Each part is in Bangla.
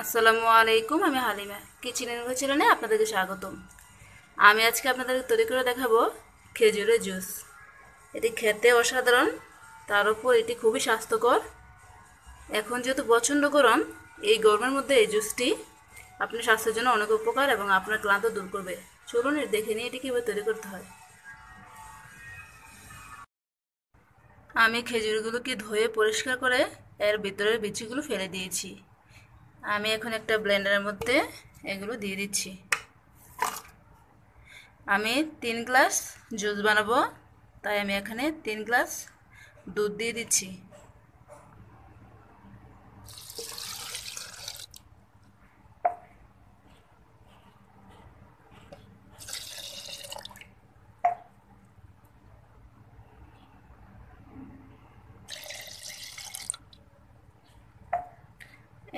আসসালামু আলাইকুম। আমি হালিমা কিচেনের চ্যানেলে আপনাদেরকে স্বাগতম। আমি আজকে আপনাদেরকে তৈরি করে দেখাবো খেজুরের জুস। এটি খেতে অসাধারণ, তার উপর এটি খুবই স্বাস্থ্যকর। এখন যেহেতু প্রচণ্ড গরম, এই গরমের মধ্যে এই জুসটি আপনার স্বাস্থ্যের জন্য অনেক উপকার এবং আপনার ক্লান্ত দূর করবে। চলুন দেখে নিয়ে এটি কীভাবে তৈরি করতে হয়। আমি খেজুরগুলোকে ধুয়ে পরিষ্কার করে এর ভিতরের বিচিগুলো ফেলে দিয়েছি। আমি এখন একটা ব্লেন্ডারের মধ্যে এগুলো দিয়ে দিচ্ছি। আমি 3 গ্লাস জুস বানাবো, তাই আমি এখানে 3 গ্লাস দুধ দিয়ে দিচ্ছি।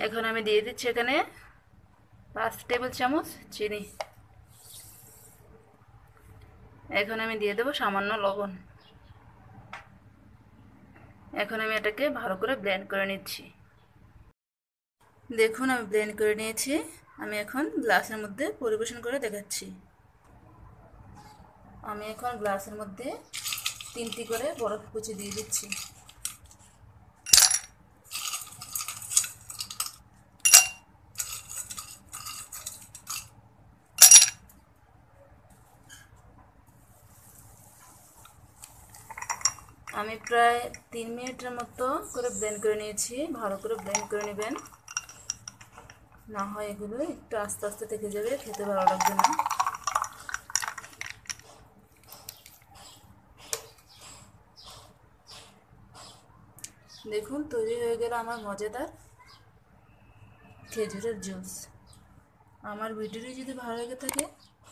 এখন আমি দিয়ে দিচ্ছি এখানে 5 টেবিল চামচ চিনি। এখন আমি দিয়ে দেবো সামান্য লবণ। এখন আমি এটাকে ভালো করে ব্লেন্ড করে নিচ্ছি। দেখুন আমি ব্লেন্ড করে নিয়েছি। আমি এখন গ্লাসের মধ্যে পরিবেশন করে দেখাচ্ছি। আমি এখন গ্লাসের মধ্যে 3টি করে বরফ কুচি দিয়ে দিচ্ছি। আমি প্রায় 3 মিনিটের মতো করে ব্লেন্ড করে নিয়েছি। ভালো করে ব্লেন্ড করে নেবেন, না হয় এগুলো একটু আস্তে আস্তে থেকে যাবে, খেতে ভালো লাগবে না। দেখুন তৈরি হয়ে গেল আমার মজাদার খেজুরের জুস। আমার ভিডিওটি যদি ভালো লেগে থাকে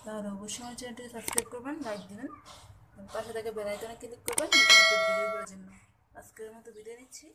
তাহলে অবশ্যই আমার চ্যানেলটিকে সাবস্ক্রাইব করবেন, লাইক দেবেন, পাশে থেকে বেল আইকনে ক্লিক করবেন নতুন নতুন ভিডিওগুলোর জন্য। আজকের মতো বিদায় নিচ্ছি।